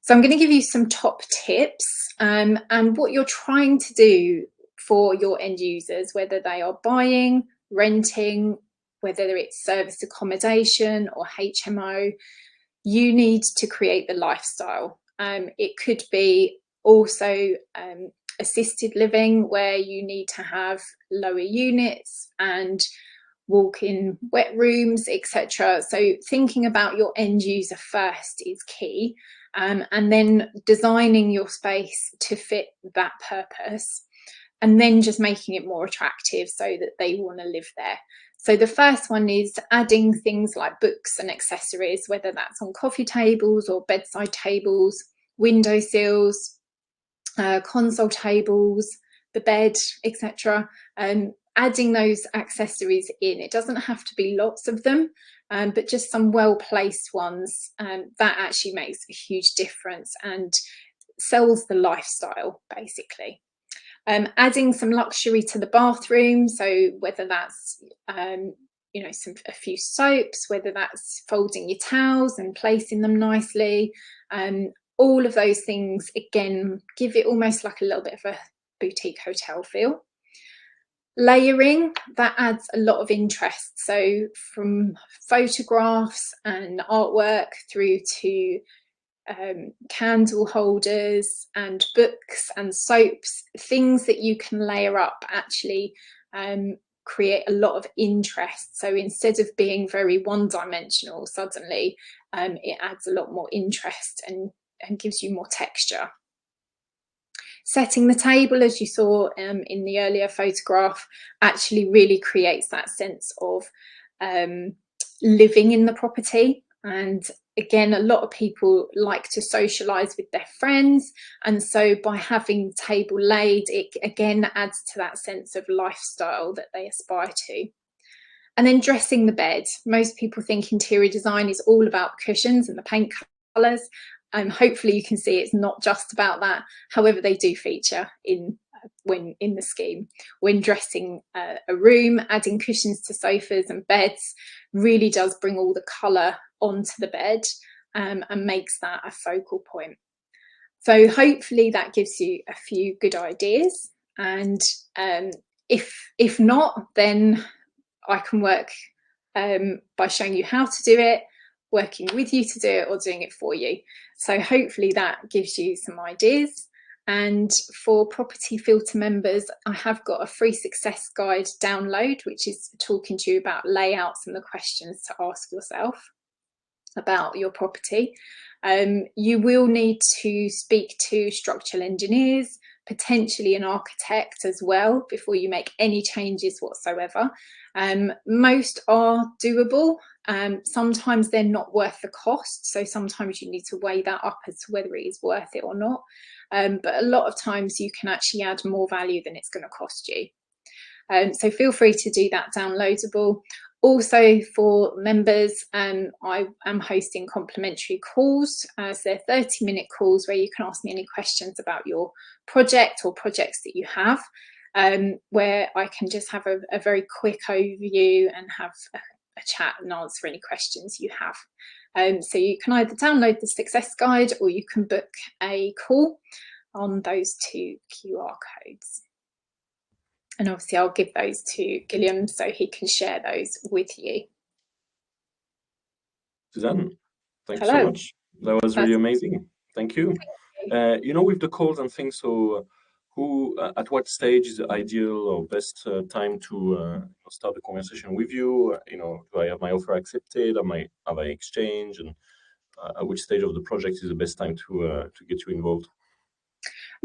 So I'm going to give you some top tips, and what you're trying to do for your end users, whether they are buying, renting, whether it's service accommodation or HMO, you need to create the lifestyle. It could be also assisted living, where you need to have lower units and walk-in wet rooms, etc. So thinking about your end user first is key. And then designing your space to fit that purpose, and then just making it more attractive so that they want to live there. So the first one is adding things like books and accessories, whether that's on coffee tables or bedside tables, windowsills, console tables, the bed, etc. Adding those accessories in. It doesn't have to be lots of them, but just some well-placed ones. That actually makes a huge difference and sells the lifestyle, basically. Adding some luxury to the bathroom, so whether that's you know, a few soaps, whether that's folding your towels and placing them nicely, all of those things, again, give it almost like a little bit of a boutique hotel feel. Layering, that adds a lot of interest. So from photographs and artwork through to candle holders and books and soaps, things that you can layer up actually create a lot of interest. So instead of being very one-dimensional, suddenly it adds a lot more interest and gives you more texture. Setting the table, as you saw in the earlier photograph, actually really creates that sense of living in the property. And again, a lot of people like to socialise with their friends, and so by having the table laid, it again adds to that sense of lifestyle that they aspire to. And then dressing the bed. Most people think interior design is all about cushions and the paint colours. Hopefully you can see it's not just about that. However, they do feature in the scheme. When dressing a room, adding cushions to sofas and beds really does bring all the colour onto the bed and makes that a focal point. So hopefully that gives you a few good ideas, and if not, then I can work by showing you how to do it, working with you to do it, or doing it for you. So hopefully that gives you some ideas. And for Property Filter members, I have got a free success guide download, which is talking to you about layouts and the questions to ask yourself about your property. You will need to speak to structural engineers, potentially an architect as well, before you make any changes whatsoever. Most are doable. Sometimes they're not worth the cost, so sometimes you need to weigh that up as to whether it is worth it or not. But a lot of times you can actually add more value than it's going to cost you. So feel free to do that downloadable. Also for members, I am hosting complimentary calls. So they're 30-minute calls where you can ask me any questions about your project or projects that you have, where I can just have a very quick overview and have a chat and answer any questions you have. So you can either download the success guide or you can book a call on those 2 QR codes. And obviously I'll give those to Gilliam so he can share those with you.
Suzanne, thanks
Hello.
so much. That was really amazing. Thank you. You know, with the calls and things, so who, at what stage is the ideal or best time to start the conversation with you? You know, do I have my offer accepted? Have I exchanged? And at which stage of the project is the best time to get you involved?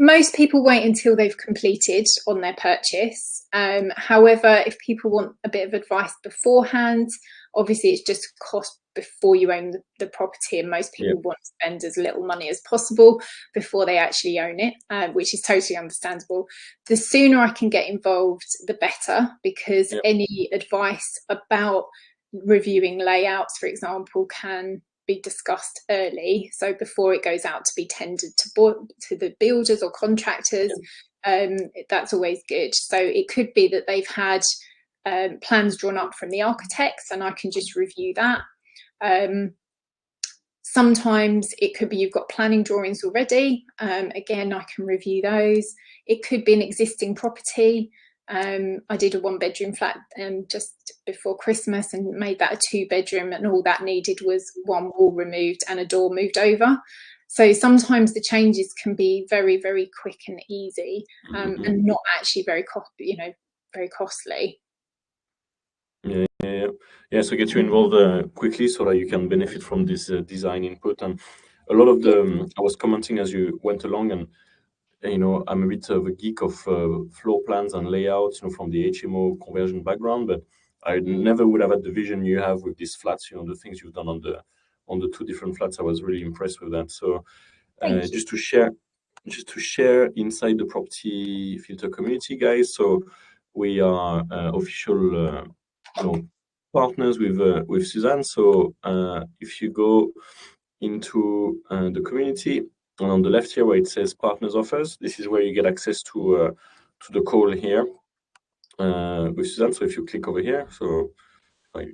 Most people wait until they've completed on their purchase. However, if people want a bit of advice beforehand, obviously it's just cost before you own the property, and most people want to spend as little money as possible before they actually own it, which is totally understandable. The sooner I can get involved, the better, because any advice about reviewing layouts, for example, can be discussed early, so before it goes out to be tendered to the builders or contractors. That's always good. So it could be that they've had plans drawn up from the architects and I can just review that. Sometimes it could be you've got planning drawings already. Again, I can review those. It could be an existing property. I did a 1-bedroom flat just before Christmas and made that a 2-bedroom, and all that needed was 1 wall removed and a door moved over. So sometimes the changes can be very, very quick and easy, and not actually very costly.
Yeah. So get you involved quickly so that you can benefit from this design input. And a lot of the I was commenting as you went along, and you know, I'm a bit of a geek of floor plans and layouts, you know, from the HMO conversion background, but I never would have had the vision you have with these flats, you know, the things you've done on the 2 different flats. I was really impressed with that. So just to share inside the Property Filter community, guys. So we are official partners with Suzanne. So if you go into the community, and on the left here where it says partners offers, this is where you get access to the call here with Suzanne. So if you click over here, so I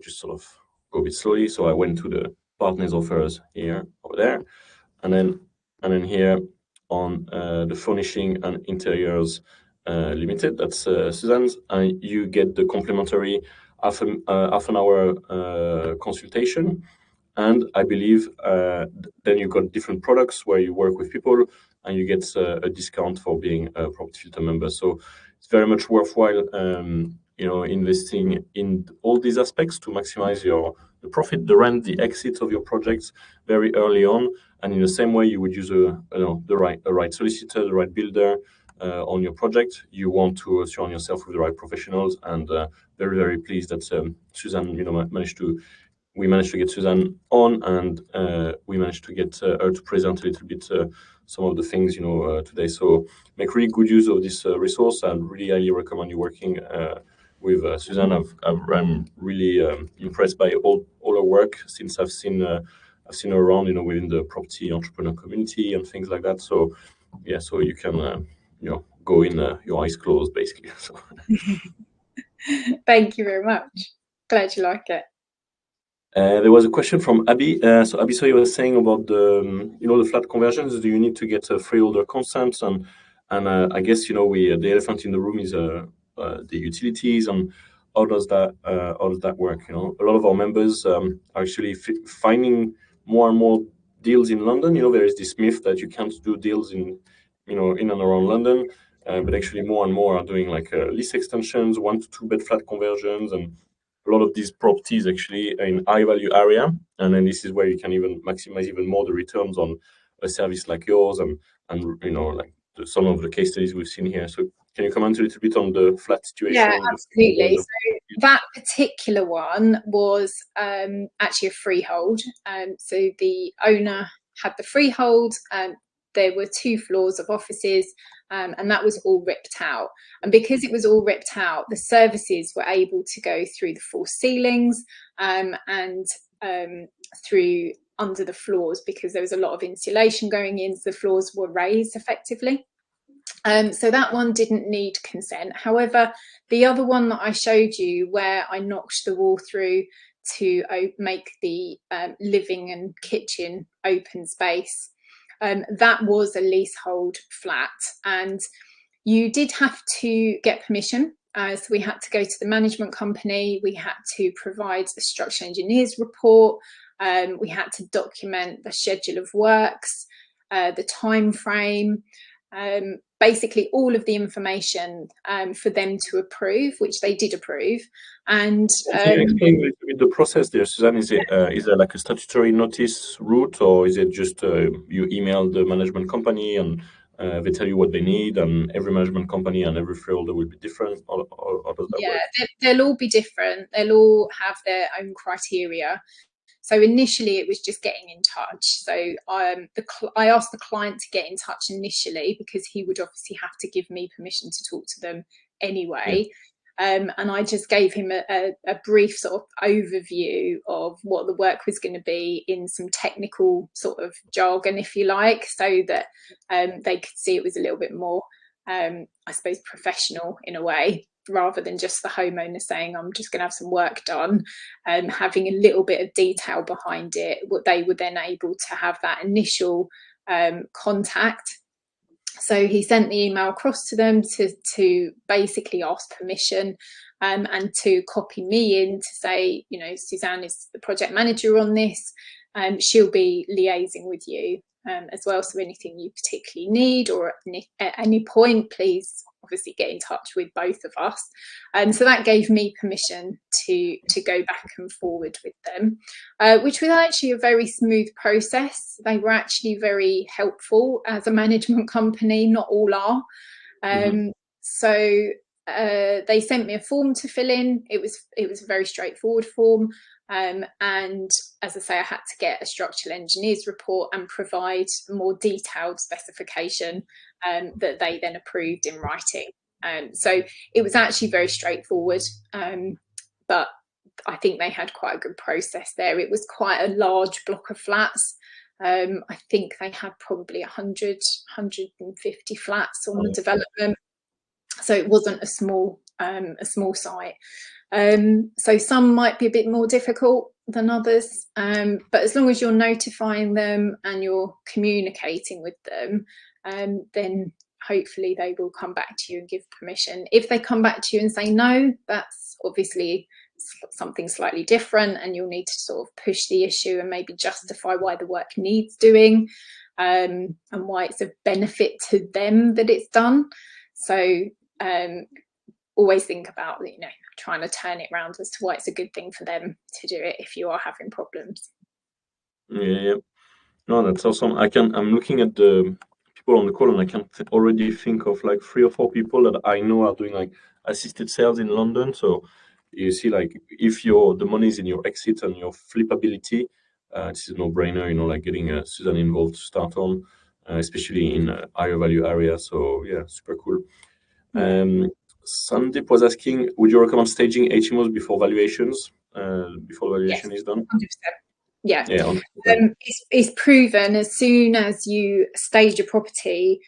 just sort of go a bit slowly. So I went to the partners offers here over there, and then here on the furnishing and interiors limited, that's Suzanne's, and you get the complimentary half an hour consultation. And I believe then you've got different products where you work with people and you get a discount for being a Property Filter member. So it's very much worthwhile, you know, investing in all these aspects to maximize the profit, the rent, the exit of your projects very early on. And in the same way, you would use the right solicitor, the right builder on your project. You want to surround yourself with the right professionals. And very, very pleased that Suzanne, you know, we managed to get Suzanne on, and we managed to get her to present a little bit some of the things, you know, today. So make really good use of this resource, and really highly recommend you working with Suzanne. I'm really impressed by all her work since I've seen her around, you know, within the property entrepreneur community and things like that. So yeah, so you can you know, go in your eyes closed, basically. So.
Thank you very much. Glad you like it.
There was a question from Abby. So Abby, so you were saying about the, you know, the flat conversions. Do you need to get a freeholder consent? And I guess, you know, the elephant in the room is the utilities, and how does that work? You know, a lot of our members are actually finding more and more deals in London. You know, there is this myth that you can't do deals in and around London, but actually more and more are doing like lease extensions, 1 to 2 bed flat conversions, and a lot of these properties actually in high value area, and then this is where you can even maximize even more the returns on a service like yours, and you know, like some of the case studies we've seen here. So can you comment a little bit on the flat situation?
Yeah, absolutely. So that particular one was actually a freehold. So the owner had the freehold, there were 2 floors of offices, and that was all ripped out. And because it was all ripped out, the services were able to go through the false ceilings and through under the floors, because there was a lot of insulation going in, so the floors were raised effectively. So that one didn't need consent. However, the other one that I showed you, where I knocked the wall through to make the living and kitchen open space, that was a leasehold flat, and you did have to get permission. So we had to go to the management company, we had to provide a structural engineer's report, we had to document the schedule of works, the time frame, basically all of the information for them to approve, which they did approve. And
can you explain a little bit the process there, Suzanne? Is there like a statutory notice route, or is it just you email the management company and they tell you what they need, and every management company and every freeholder will be different? Or does that work?
They'll all be different. They'll all have their own criteria. So initially it was just getting in touch. So I asked the client to get in touch initially, because he would obviously have to give me permission to talk to them anyway. And I just gave him a brief sort of overview of what the work was going to be in some technical sort of jargon, if you like, so that they could see it was a little bit more, I suppose, professional in a way, rather than just the homeowner saying, I'm just going to have some work done, having a little bit of detail behind it. What they were then able to have that initial contact. So he sent the email across to them to basically ask permission, and to copy me in to say, you know, Suzanne is the project manager on this, she'll be liaising with you as well. So anything you particularly need, or at any point, please obviously get in touch with both of us. So that gave me permission to go back and forward with them, which was actually a very smooth process. They were actually very helpful as a management company. Not all are. So they sent me a form to fill in. It was a very straightforward form. And as I say, I had to get a structural engineer's report and provide more detailed specification that they then approved in writing. So it was actually very straightforward, but I think they had quite a good process there. It was quite a large block of flats. I think they had probably 100, 150 flats on the development. So it wasn't a small site. So some might be a bit more difficult than others, but as long as you're notifying them and you're communicating with them, then hopefully they will come back to you and give permission. If they come back to you and say no, that's obviously something slightly different, and you'll need to sort of push the issue and maybe justify why the work needs doing, and why it's a benefit to them that it's done. So always think about, you know, trying to turn it around as to why it's a good thing for them to do it if you are having problems.
Yeah. No, that's awesome. I'm looking at the people on the call, and I can already think of like 3 or 4 people that I know are doing like assisted sales in London. So you see, like, if the money is in your exit and your flippability, this is a no-brainer, you know, like getting Suzanne involved to start on, especially in higher value areas. So yeah, super cool. Sandeep was asking, would you recommend staging HMOs before valuations? Before the valuation is done?
100%. Yeah.
100%.
It's proven, as soon as you stage a property,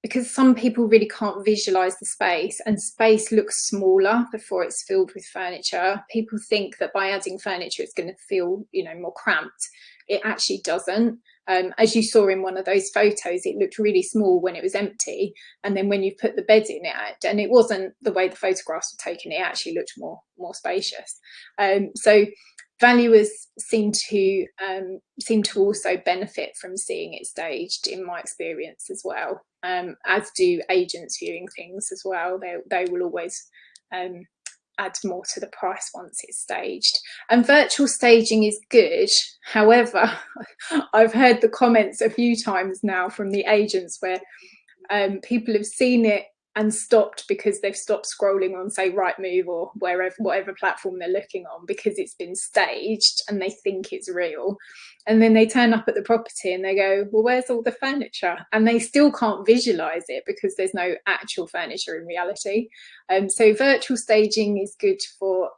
because some people really can't visualize the space, and space looks smaller before it's filled with furniture. People think that by adding furniture it's going to feel, you know, more cramped. It actually doesn't. As you saw in one of those photos, it looked really small when it was empty, and then when you put the bed in it, and it wasn't the way the photographs were taken, it actually looked more spacious. So valuers seem to also benefit from seeing it staged, in my experience as well, as do agents viewing things as well. They will always add more to the price once it's staged. And virtual staging is good. However, I've heard the comments a few times now from the agents where people have seen it and stopped because they've stopped scrolling on, say, Rightmove or whatever platform they're looking on, because it's been staged and they think it's real. And then they turn up at the property and they go, well, where's all the furniture? And they still can't visualize it because there's no actual furniture in reality. So virtual staging is good for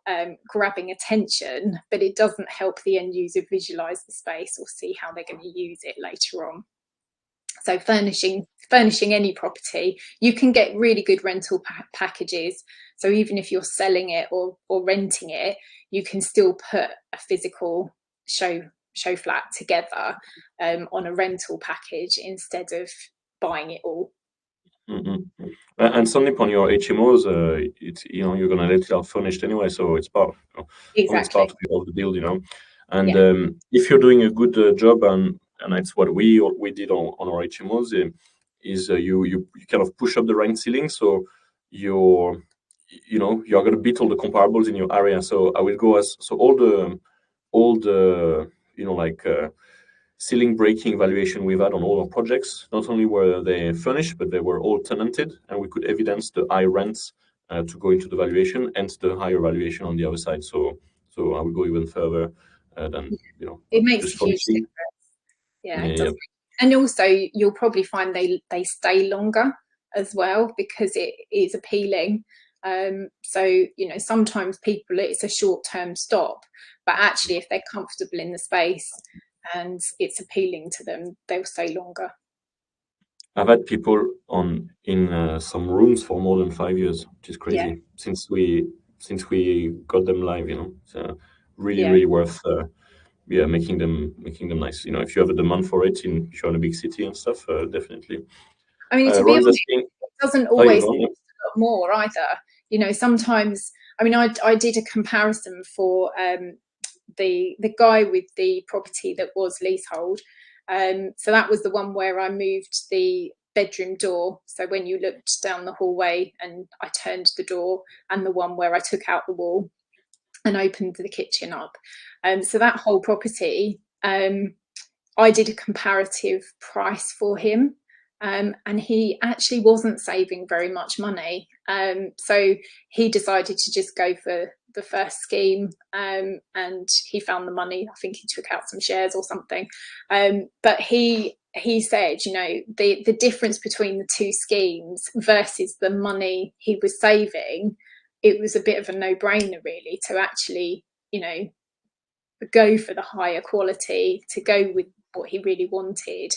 grabbing attention, but it doesn't help the end user visualize the space or see how they're going to use it later on. So furnishing any property, you can get really good rental packages. So even if you're selling it or renting it, you can still put a physical show flat together on a rental package instead of buying it all.
Mm-hmm. And something on your HMOs, it's, you're gonna let it out furnished anyway, so it's part,
exactly.
it's part of the deal. And if you're doing a good job, and that's what we did on our HMOs, is you kind of push up the rent ceiling, so you're gonna beat all the comparables in your area. So I will go as so all the like ceiling breaking valuation we've had on all our projects, not only were they furnished, but they were all tenanted, and we could evidence the high rents to go into the valuation and the higher valuation on the other side. So I will go even further than
it makes
just
a huge
furnishing.
difference. It does. And also you'll probably find they stay longer as well because it is appealing. So sometimes people, it's a short-term stop, but actually if they're comfortable in the space and it's appealing to them, they'll stay longer.
I've had people in some rooms for more than 5 years, which is crazy. Since we got them live, so really worth making them nice. If you have a demand for it if you're in a big city and stuff, definitely.
I mean, to be honest, it doesn't always cost a lot more either. Sometimes, I mean, I did a comparison for the guy with the property that was leasehold. So that was the one where I moved the bedroom door. So when you looked down the hallway and I turned the door, and the one where I took out the wall and opened the kitchen up. So that whole property, I did a comparative price for him. And he actually wasn't saving very much money. So he decided to just go for the first scheme, and he found the money. I think he took out some shares or something. But he said, the difference between the two schemes versus the money he was saving, it was a bit of a no-brainer really to actually, go for the higher quality, to go with what he really wanted,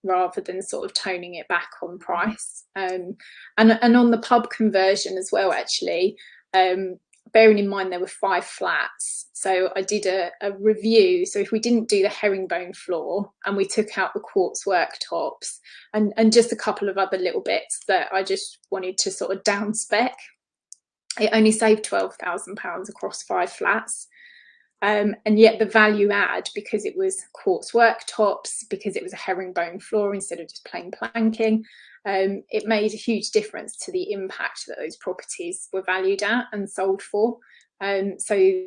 rather than sort of toning it back on price. And on the pub conversion as well, actually, bearing in mind there were 5 flats, so I did a review. So if we didn't do the herringbone floor and we took out the quartz worktops and just a couple of other little bits that I just wanted to sort of down spec, it only saved £12,000 across 5 flats. And yet the value add, because it was quartz worktops, because it was a herringbone floor instead of just plain planking, it made a huge difference to the impact that those properties were valued at and sold for. So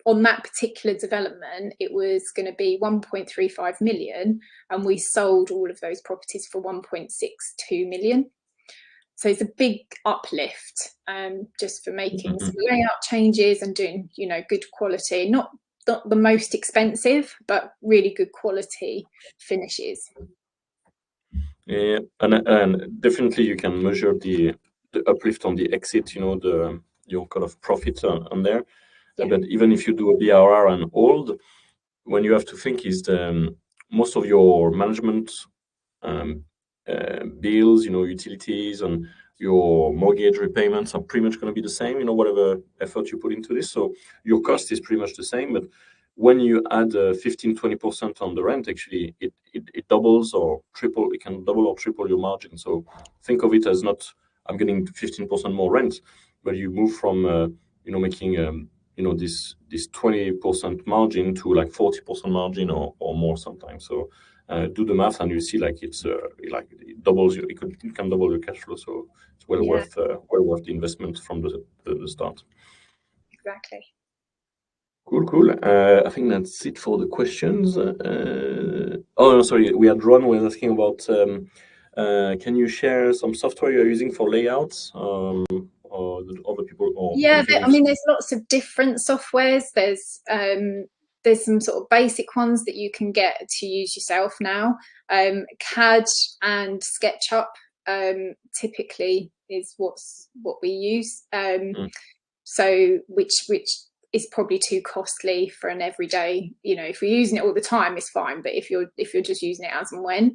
on that particular development, it was going to be 1.35 million, and we sold all of those properties for 1.62 million. So it's a big uplift, just for making some layout changes and doing, good quality, not the most expensive, but really good quality finishes.
Yeah, and definitely you can measure the uplift on the exit, your kind of profit on there. But even if you do a BRR and hold, when you have to think is most of your management bills, utilities and your mortgage repayments are pretty much going to be the same, whatever effort you put into this. So your cost is pretty much the same, but when you add 15-20% on the rent, actually it doubles or triple. It can double or triple your margin. So think of it as not I'm getting 15% more rent, but you move from making this 20% margin to like 40% margin or more sometimes. So do the math and you see like it's like it doubles you can double your cash flow. So it's well worth the investment from the start.
Exactly.
Cool. I think that's it for the questions. Oh, no, sorry. We had Ron was asking about Can you share some software you're using for layouts, or the other people, or
Yeah,
anything
I mean, there's lots of different softwares. There's some sort of basic ones that you can get to use yourself now. CAD and SketchUp typically is what we use. So which is probably too costly for an everyday. You know, if you're using it all the time, it's fine. But if you're just using it as and when,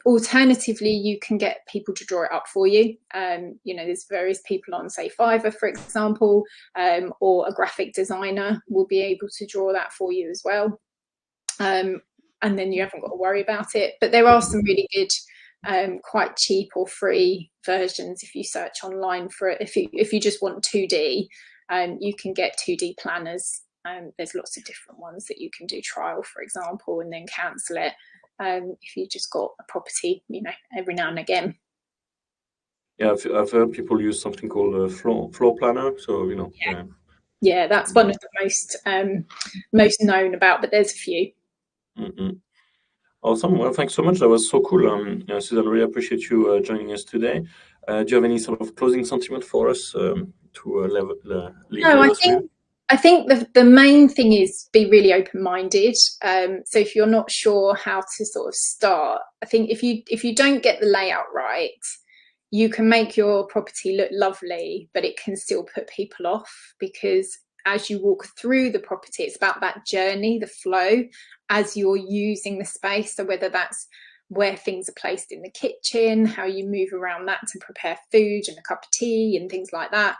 alternatively, you can get people to draw it up for you. You know, there's various people on, say, Fiverr, for example, or a graphic designer will be able to draw that for you as well. And then you haven't got to worry about it. But there are some really good, quite cheap or free versions if you search online for it. If you just want 2D, you can get 2D planners. There's lots of different ones that you can do trial, for example, and then cancel it. If you just got a property, you know, every now and again.
Yeah, I've heard people use something called a floor planner. So, you know,
yeah, that's one of the most known about, but there's a few.
Awesome. Well, thanks so much. That was so cool. Suzanne, really appreciate you joining us today. Do you have any sort of closing sentiment for us to leave
No,
us with?
I think the main thing is be really open-minded. So if you're not sure how to sort of start, I think if you don't get the layout right, you can make your property look lovely, but it can still put people off, because as you walk through the property, it's about that journey, the flow, as you're using the space. So whether that's where things are placed in the kitchen, how you move around that to prepare food and a cup of tea and things like that,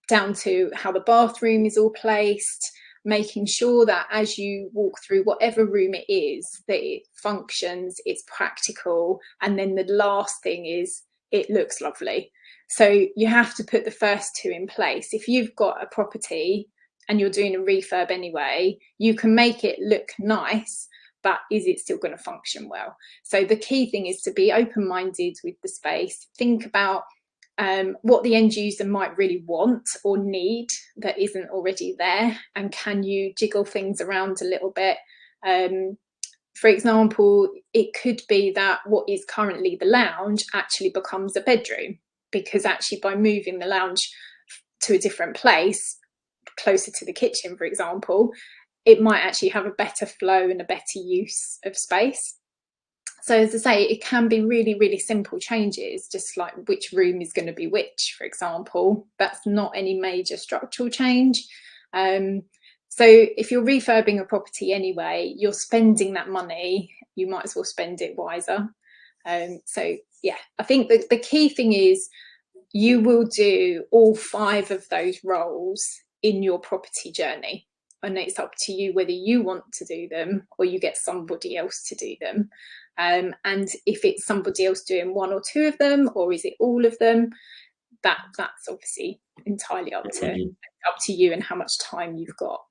down to how the bathroom is all placed, making sure that as you walk through whatever room it is, that it functions, it's practical, and then the last thing is it looks lovely. So you have to put the first two in place. If you've got a property and you're doing a refurb anyway, you can make it look nice, but is it still going to function well? So the key thing is to be open-minded with the space. Think about what the end user might really want or need that isn't already there, and can you jiggle things around a little bit. For example, it could be that what is currently the lounge actually becomes a bedroom, because actually by moving the lounge to a different place, closer to the kitchen, for example, it might actually have a better flow and a better use of space. So as I say, it can be really, really simple changes, just like which room is going to be which, for example. That's not any major structural change. So if you're refurbing a property anyway, you're spending that money, you might as well spend it wiser. So yeah, I think that the key thing is you will do all 5 of those roles in your property journey. And it's up to you whether you want to do them or you get somebody else to do them. And if it's somebody else doing 1 or 2 of them, or is it all of them, that's obviously entirely up to you and how much time you've got.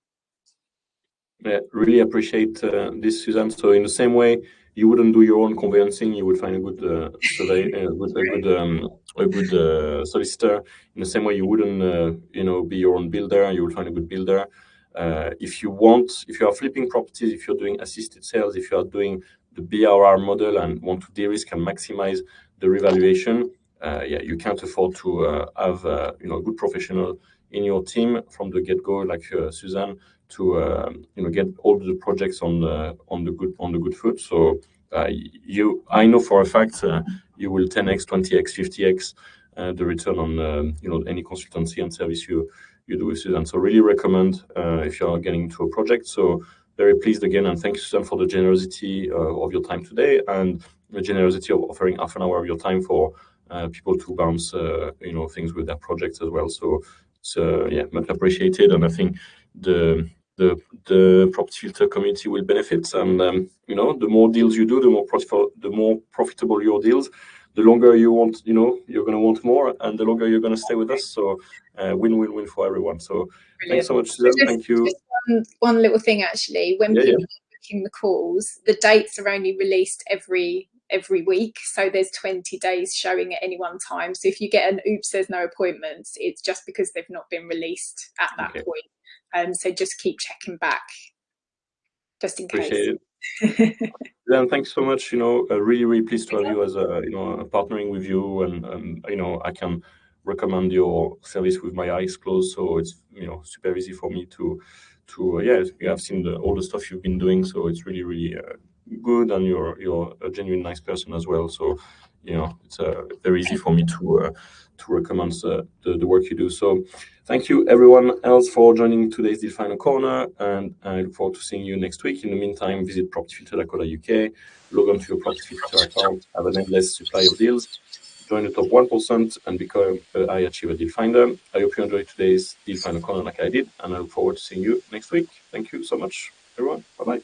Yeah, really appreciate this, Suzanne. So in the same way, you wouldn't do your own conveyancing, you would find a good survey, a good solicitor. In the same way, you wouldn't, be your own builder. You would find a good builder. If you are flipping properties, if you're doing assisted sales, if you are doing the BRR model and want to de-risk and maximize the revaluation, you can't afford to have a good professional in your team from the get-go, like Suzanne, to get all the projects on the good foot. So I know for a fact you will 10x, 20x, 50x the return on any consultancy and service you do with Suzanne. So really recommend if you are getting into a project. So very pleased again, and thank you, Suzanne, for the generosity of your time today, and the generosity of offering half an hour of your time for people to bounce things with their projects as well. So much appreciated, and I think the property filter community will benefit. And the more deals you do, the more profitable your deals. The longer you want, you're going to want more, and the longer you're going to stay with us. So win-win-win for everyone. So
Brilliant.
Thanks so much, Suzanne. Thank you.
Just one little thing, actually. When people are booking the calls, the dates are only released every week, so there's 20 days showing at any one time. So if you get an oops, there's no appointments, it's just because they've not been released at that point. So just keep checking back, just in case.
Appreciate it. Then thanks so much. Really, really pleased to have you as partnering with you, and I can recommend your service with my eyes closed. So it's super easy for me to yeah. I've seen all the stuff you've been doing, so it's really, really good, and you're a genuine nice person as well. So it's very easy for me to recommend the work you do. So thank you everyone else for joining today's Deal Finder Corner, and I look forward to seeing you next week. In the meantime, visit propertyfilter.co.uk, log on to your Property Filter account, have an endless supply of deals, join the top 1%, and become a high achiever deal finder. I hope you enjoyed today's Deal Finder Corner like I did, and I look forward to seeing you next week. Thank you so much, everyone. Bye-bye.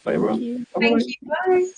Bye, everyone.
Thank you.
Thank you. Bye.